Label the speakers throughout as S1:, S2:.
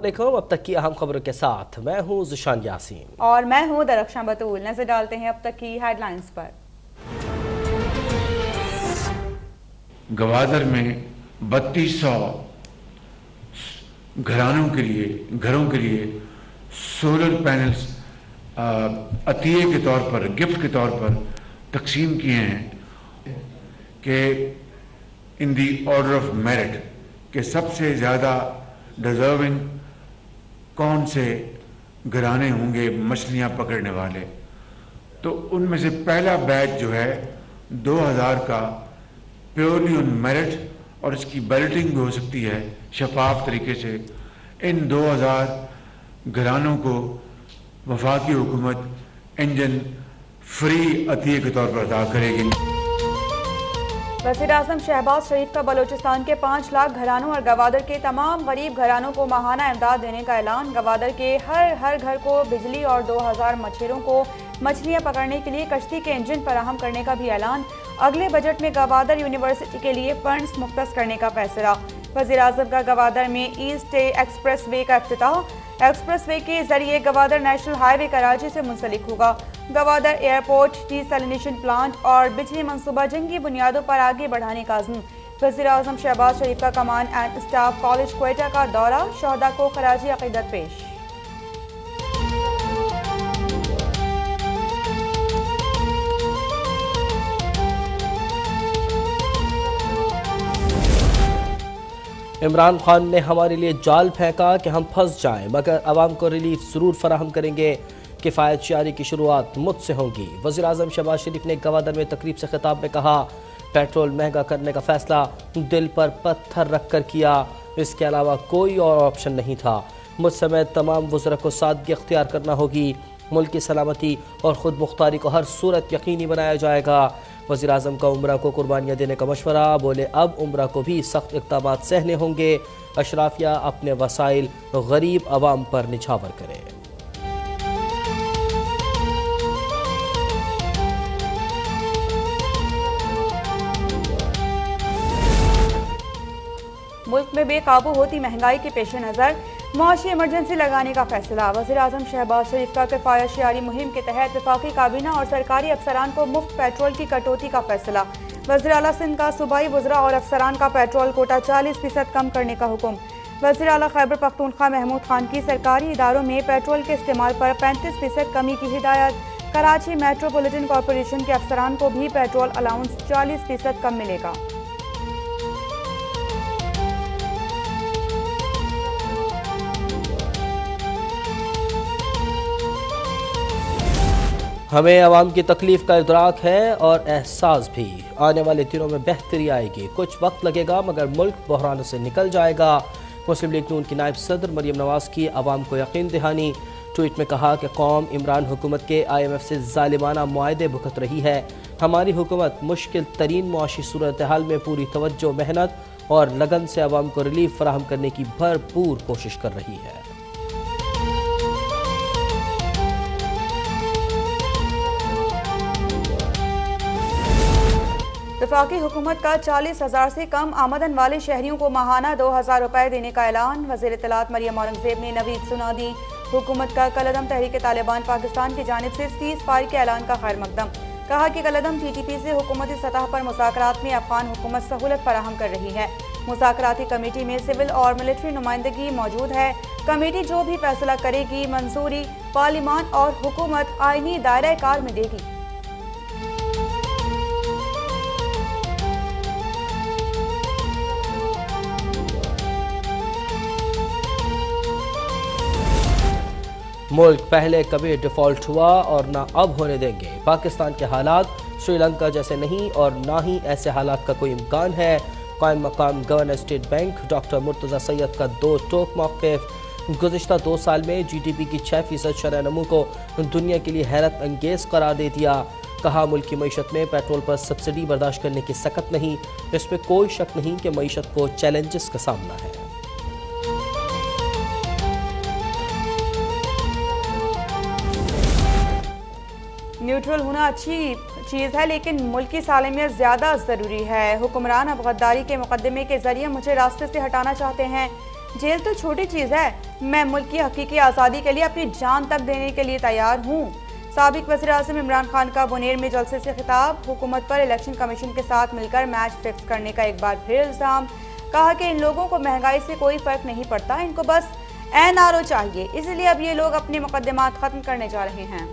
S1: अस्सलामुअलैकुम। अब तक की अहम खबरों के साथ मैं हूं ज़ुशान यासीन
S2: और मैं हूं दरख्शां बतूल। नजर डालते हैं अब तक की हेडलाइंस पर।
S3: गवादर में 3200 घरों के लिए सोलर पैनल्स अतिये के तौर पर, गिफ्ट के तौर पर तकसीम किए हैं कि इन दी ऑर्डर ऑफ मेरिट के सबसे ज़्यादा डिजर्विंग कौन से घराने होंगे मछलियाँ पकड़ने वाले। तो उनमें से पहला बैच जो है 2000 का प्योरली ऑन मेरिट, और इसकी बैलेटिंग भी हो सकती है शफाफ तरीके से। इन 2000 घरानों को वफाकी हुकूमत इंजन फ्री अतिये के तौर पर अदा करेगी।
S2: वज़ीर-ए-आज़म शहबाज शरीफ का बलूचिस्तान के 5 लाख घरानों और गवादर के तमाम गरीब घरानों को माहाना इमदाद देने का ऐलान। गवादर के हर घर को बिजली और 2000 मछेरों को मछलियां पकड़ने के लिए कश्ती के इंजन फराहम करने का भी ऐलान। अगले बजट में गवादर यूनिवर्सिटी के लिए फंड्स मुख्तस करने का फैसला। वज़ीर-ए-आज़म का गवादर में ईस्ट एक्सप्रेस वे का इफ्तिताह। एक्सप्रेस वे के जरिए गवादर नेशनल हाईवे कराची से मुंसलिक होगा। गवादर एयरपोर्ट, डिसैलिनेशन प्लांट और बिजली मंसूबा जंगी बुनियादों पर आगे बढ़ाने का अज़्म। वज़ीर-ए-आज़म शहबाज शरीफ का command and staff college Quetta का दौरा। शहदा को खराजी अक़ीदत पेश।
S1: इमरान खान ने हमारे लिए जाल फेंका कि हम फंस जाएं, मगर आवाम को रिलीफ ज़रूर फराहम करेंगे। किफ़ायत शारी की शुरुआत मुझसे होगी। वज़ीर-ए-आज़म शहबाज शरीफ ने गवादर में तकरीब से खिताब में कहा, पेट्रोल महंगा करने का फैसला दिल पर पत्थर रख कर किया। इसके अलावा कोई और ऑप्शन नहीं था। मुझ समेत तमाम वज़रा को सादगी अख्तियार करना होगी। मुल्क की सलामती और ख़ुद मुख्तारी को हर सूरत यकीनी बनाया जाएगा। वज़ीर-ए-आज़म का उम्रा को कुर्बानियाँ देने का मशवरा। बोले, अब उम्रा को भी सख्त इक़दामात सहने होंगे। अशराफिया अपने वसाइल गरीब आवाम पर निछावर करें।
S2: मुल्क में बेकाबू होती महंगाई के पेश नज़र मुआशी इमरजेंसी लगाने का फैसला। वज़ीर-ए-आज़म शहबाज शरीफ का किफ़ायत शारी मुहिम के तहत वफाकी काबीना और सरकारी अफसरान को मुफ्त पेट्रोल की कटौती का फैसला। वज़ीर आला सिंध का सूबाई वज़रा और अफसरान का पेट्रोल कोटा 40% कम करने का हुक्म। वज़ीर आला खैबर पख्तूनख्वा महमूद खान की सरकारी इदारों में पेट्रोल के इस्तेमाल पर 35% कमी की हिदायत। कराची मेट्रोपॉलिटन कॉरपोरेशन के अफसरान को भी पेट्रोल अलाउंस 40% कम मिलेगा।
S1: हमें आवाम की तकलीफ का इदराक है और एहसास भी। आने वाले दिनों में बेहतरी आएगी। कुछ वक्त लगेगा मगर मुल्क बहरानों से निकल जाएगा। मुस्लिम लीग नून की नायब सदर मरियम नवाज की आवाम को यकीन दहानी। ट्वीट में कहा कि कौम इमरान हुकूमत के IMF से ज़ालिमाना मुआहदे भुगत रही है। हमारी हुकूमत मुश्किल तरीन मुआशी सूरत हाल में पूरी तवज्जो, मेहनत और लगन से आवाम को रिलीफ फराहम करने की भरपूर कोशिश कर रही है।
S2: वफाकी हुकूमत का 40,000 से कम आमदन वाले शहरियों को माहाना 2000 रुपए देने का ऐलान। वज़ीर इत्तलात मरियम औरंगज़ेब ने नवीद सुना दी। हुकूमत का कलअदम तहरीक तालिबान पाकिस्तान की जानिब से सीज़ फायर के ऐलान का खैर मकदम। कहा कि कलअदम TTP से हुकूमती सतह पर मुज़ाकरात में अफ़गान हुकूमत सहूलत फराहम कर रही है। मुज़ाकराती कमेटी में सिविल और मिलिट्री नुमाइंदगी मौजूद है। कमेटी जो भी फैसला करेगी मंजूरी पार्लिमान और हुकूमत आईनी दायरा कार में देगी।
S1: मुल्क पहले कभी डिफ़ॉल्ट हुआ और ना अब होने देंगे। पाकिस्तान के हालात श्रीलंका जैसे नहीं और ना ही ऐसे हालात का कोई इम्कान है। कायम मकाम governor state bank doctor Murtaza Syed का 2 टोक मौक़िफ़। गुज़िश्ता 2 साल में GDP की 6% शरह नमू को दुनिया के लिए हैरत अंगेज़ करार दे दिया। कहा, मुल्क की मईशत में पेट्रोल पर सब्सिडी बर्दाश्त करने की सकत नहीं। इसमें कोई शक नहीं कि मईशत को चैलेंजेस का सामना है।
S2: न्यूट्रल होना अच्छी चीज़ है लेकिन मुल्क की सालमियत ज़्यादा ज़रूरी है। हुक्मरान अब गद्दारी के मुकदमे के ज़रिए मुझे रास्ते से हटाना चाहते हैं। जेल तो छोटी चीज है, मैं मुल्क की हकीकी आज़ादी के लिए अपनी जान तक देने के लिए तैयार हूँ। साबिक वज़ीर-ए-आज़म इमरान खान का बुनेर में जलसे से खिताब, हुकूमत पर इलेक्शन कमीशन के साथ मिलकर मैच फिक्स करने का एक बार फिर इल्ज़ाम। कहा कि इन लोगों को महंगाई से कोई फर्क नहीं पड़ता, इनको बस NRO चाहिए, इसलिए अब ये लोग अपने मुकदमात खत्म करने जा रहे हैं।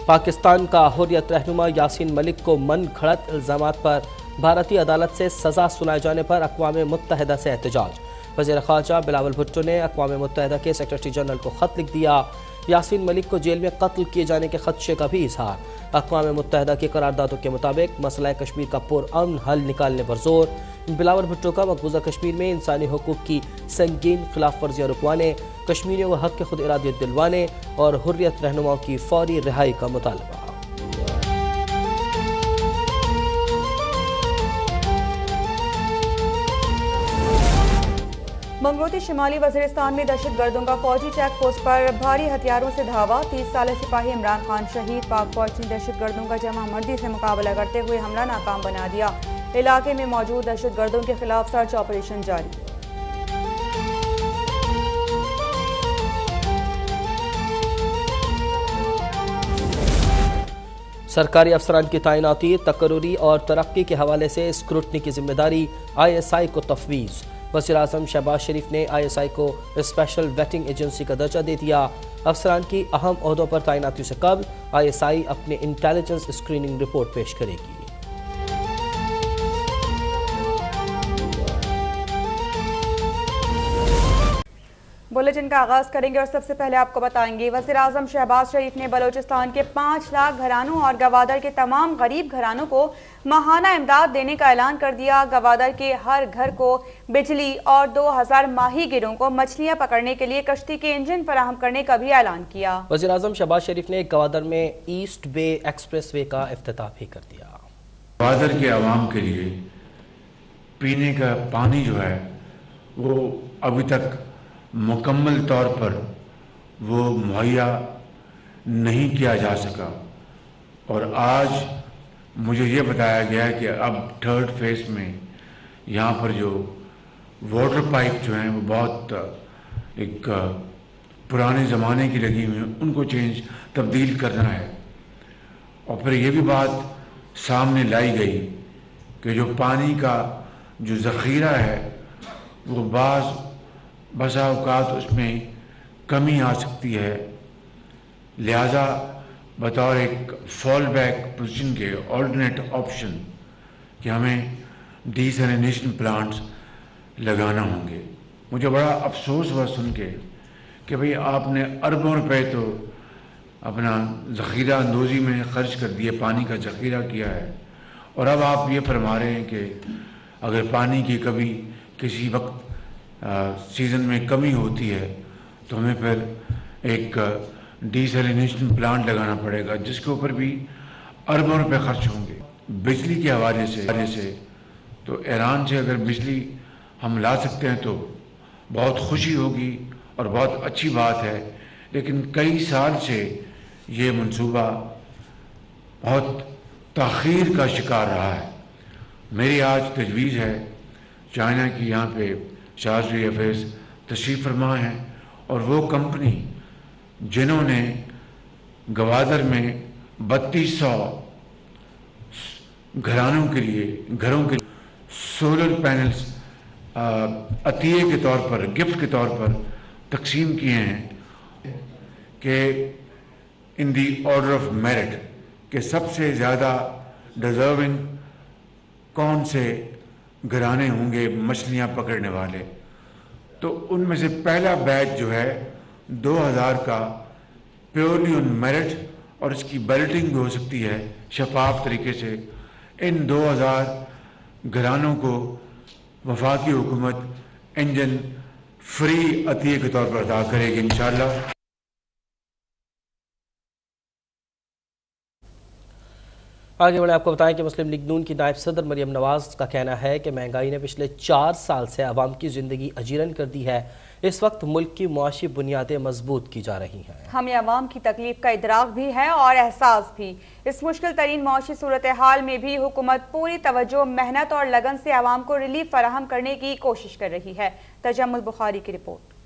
S1: पाकिस्तान का हुर्रियत रहनुमा यासीन मलिक को मन घड़त इल्ज़ामात पर भारतीय अदालत से सज़ा सुनाए जाने पर अक़वाम मुत्तहिदा से एहतजाज। वज़ीर ख़ारजा बिलावल भुट्टो ने अक़वाम मुत्तहिदा के सेक्रेटरी जनरल को ख़त लिख दिया। यासीन मलिक को जेल में कत्ल किए जाने के खदशे का भी इजहार। अक़वाम मुत्तहिदा की करारदादों के मुताबिक मसला कश्मीर का पुरअमन हल निकालने पर जोर। बिलावल भुट्टो का मकबूजा कश्मीर में इंसानी हकूक़ की संगीन खिलाफ वर्जियाँ रुकवाने, कश्मीरियों को हक़ के खुद इरादियत दिलवाने और हुर्रियत रहनुमाओं की फौरी रिहाई का मुतालबा।
S2: मंगरोती शिमाली वज़ीरिस्तान में दहशतगर्दों का फौजी चेक पोस्ट पर भारी हथियारों से धावा। 30 साल सिपाही इमरान खान शहीद। पाक फौज ने दहशतगर्दों का जमा मर्दी से मुकाबला करते हुए हमला नाकाम बना दिया। इलाके में मौजूद दहशतगर्दों के खिलाफ सर्च ऑपरेशन जारी।
S1: सरकारी अफसरान की तैनाती, तकर्रुरी और तरक्की के हवाले से स्क्रूटनी की जिम्मेदारी ISI को तफवीज़। वज़ीर-ए-आज़म शहबाज शरीफ ने ISI को स्पेशल वेटिंग एजेंसी का दर्जा दे दिया। अफसरान की अहम ओहदों पर तैनाती से कबल ISI अपनी इंटेलिजेंस स्क्रीनिंग रिपोर्ट पेश करेगी।
S2: बुलेटिन का आगाज करेंगे और सबसे पहले आपको बताएंगे वज़ीर-ए-आज़म शहबाज शरीफ ने बलोचिस्तान के 5 लाख घरानों और गवादर के तमाम गरीब घरानों को माहाना इमदाद देने का ऐलान कर दिया। गवादर के हर घर को बिजली और 2000 माहीगिरों को मछलियां पकड़ने के लिए कश्ती के इंजन फराहम करने का भी ऐलान किया।
S1: वज़ीर-ए-आज़म शहबाज शरीफ ने गवादर में ईस्ट बे एक्सप्रेस वे का इफ्तिताह भी कर दिया।
S3: गवादर के आवाम के लिए पीने का पानी जो है वो अभी तक मुकम्मल तौर पर वो मुहैया नहीं किया जा सका और आज मुझे ये बताया गया है कि अब 3rd फेज में यहाँ पर जो वाटर पाइप जो हैं वो बहुत एक पुराने ज़माने की लगी हुई हैं, उनको तब्दील करना है। और फिर ये भी बात सामने लाई गई कि जो पानी का जो ज़ख़ीरा है वो बसा औकात उसमें कमी आ सकती है, लिहाजा बतौर एक फॉल बैक पोजीशन के ऑल्टरनेट ऑप्शन कि हमें डिसैलिनेशन प्लांट्स लगाना होंगे। मुझे बड़ा अफसोस हुआ सुन के कि भाई आपने अरबों रुपए तो अपना ज़ख़ीरा अंदोज़ी में ख़र्च कर दिए, पानी का ज़ख़ीरा किया है और अब आप ये फरमा रहे हैं कि अगर पानी की कभी किसी वक्त सीज़न में कमी होती है तो हमें फिर एक डिसैलिनेशन प्लांट लगाना पड़ेगा जिसके ऊपर भी अरबों रुपए खर्च होंगे। बिजली के हवाले से तो ईरान से अगर बिजली हम ला सकते हैं तो बहुत खुशी होगी और बहुत अच्छी बात है, लेकिन कई साल से ये मंसूबा बहुत ताख़ीर का शिकार रहा है। मेरी आज तजवीज़ है चाइना की यहाँ पे चार्जरी अफेयर्स तशरीफ़ फरमा हैं और वो कंपनी जिन्होंने गवादर में 3200 घरों के लिए सोलर पैनल्स अतिये के तौर पर, गिफ्ट के तौर पर तकसीम किए हैं कि इन दी ऑर्डर ऑफ मेरिट के सबसे ज़्यादा डिज़र्विंग कौन से घराने होंगे मछलियां पकड़ने वाले। तो उनमें से पहला बैच जो है 2000 का प्योरली ऑन मेरिट और इसकी बैलेटिंग भी हो सकती है शफाफ तरीके से। इन 2000 घरानों को वफाकी हुकूमत इंजन फ्री अतिये के तौर पर अदा करेगी इंशाअल्लाह।
S1: आगे बढ़े आपको बताएं कि मुस्लिम लीग नून की नायब सदर मरियम नवाज का कहना है कि महंगाई ने पिछले 4 साल से आवाम की ज़िंदगी अजीरन कर दी है। इस वक्त मुल्क की मुआशी बुनियादें मजबूत की जा रही हैं।
S2: हमें अवाम की तकलीफ का इदराक भी है और एहसास भी। इस मुश्किल तरीन मुआशी सूरत हाल में भी हुकूमत पूरी तवज्जो, मेहनत और लगन से अवाम को रिलीफ फराहम करने की कोशिश कर रही है। तजम्मुल बुखारी की रिपोर्ट।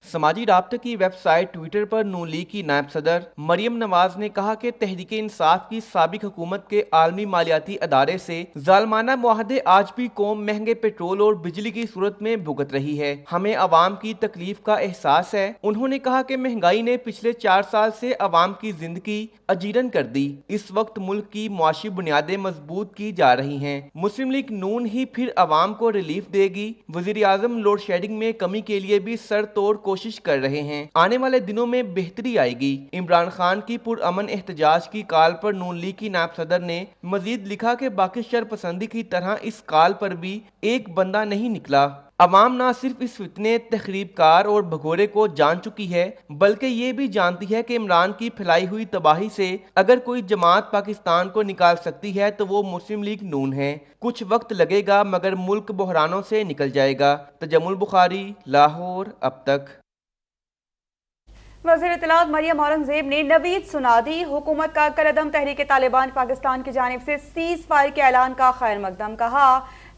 S4: समाजी राब्ते की वेबसाइट ट्विटर पर नून लीग की नायब सदर मरियम नवाज ने कहा कि तहरीके इंसाफ की साबिक हुकूमत के आलमी मालियाती अदारे से जालमाना मुआहदे आज भी कौम महंगे पेट्रोल और बिजली की सूरत में भुगत रही है। हमें अवाम की तकलीफ का एहसास है। उन्होंने कहा कि महंगाई ने पिछले 4 साल से अवाम की जिंदगी अजीरन कर दी। इस वक्त मुल्क की मुआशी बुनियादें मजबूत की जा रही हैं। मुस्लिम लीग नून ही फिर अवाम को रिलीफ देगी। वजीर आजम लोड शेडिंग में कमी के लिए भी सर तोड़ कोशिश कर रहे हैं। आने वाले दिनों में बेहतरी आएगी। इमरान खान की पुरअमन एहतजाज की काल पर नून लीग की नायब सदर ने मजीद लिखा कि बाकी शरपसंदी की तरह इस काल पर भी एक बंदा नहीं निकला। अवाम न सिर्फ इस फितने, तखरीबकार और भगोड़े को जान चुकी है, बल्कि ये भी जानती है कि इमरान की फैलाई हुई तबाही से अगर कोई जमात पाकिस्तान को निकाल सकती है तो वो मुस्लिम लीग नून है। कुछ वक्त लगेगा मगर मुल्क बहरानों से निकल जाएगा। तजम्मुल बुखारी, लाहौर, अब तक।
S2: वज़ीर इत्तलात मरियम औरंगजेब ने नवीद सुना दी। हुकूमत का कलअदम तहरीक तालिबान पाकिस्तान की जानिब से सीज फायर के ऐलान का खैर मकदम। कहा,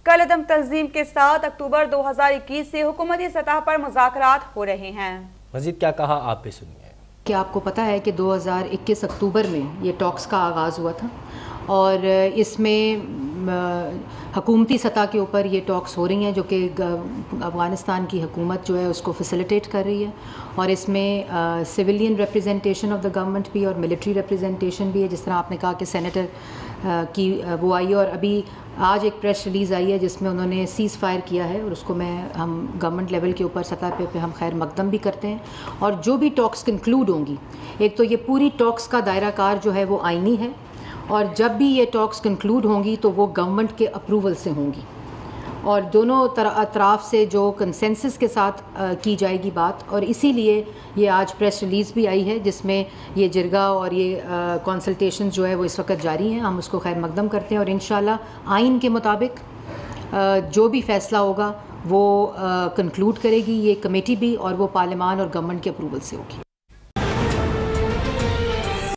S2: कलअदम तंजीम के साथ अक्टूबर 2021 से हुकूमती सतह पर मुज़ाकरात हो रहे हैं।
S1: मजीद क्या कहा, आप भी सुनिए।
S5: क्या आपको पता है कि 2021 अक्टूबर में ये टॉक्स का आगाज़ हुआ था और इसमें हुकूमती सतह के ऊपर ये टॉक्स हो रही हैं, जो कि अफ़गानिस्तान की हुकूमत जो है उसको फैसिलिटेट कर रही है। और इसमें civilian representation of the government भी और मिलिट्री रिप्रेजेंटेशन भी है। जिस तरह आपने कहा कि सेनेटर की वो आई है और अभी आज एक प्रेस रिलीज़ आई है जिसमें उन्होंने सीज़ फायर किया है और उसको हम गवर्नमेंट लेवल के ऊपर सतह पे हम खैर मकदम भी करते हैं। और जो भी टॉक्स कंक्लूड होंगी, एक तो ये पूरी टॉक्स का दायरा कार जो है वो आइनी है और जब भी ये टॉक्स कंक्लूड होंगी तो वो गवर्नमेंट के अप्रूवल से होंगी और दोनों अतराफ से जो कंसेंसस के साथ की जाएगी बात। और इसीलिए ये आज प्रेस रिलीज़ भी आई है जिसमें ये जिरगा और ये कंसल्टेशन जो है वो इस वक्त जारी हैं। हम उसको खैर मकदम करते हैं और इंशाल्लाह आइन के मुताबिक जो भी फ़ैसला होगा वो कंक्लूड करेगी ये कमेटी भी और वो पार्लियामान और गवर्नमेंट के अप्रूवल से होगी।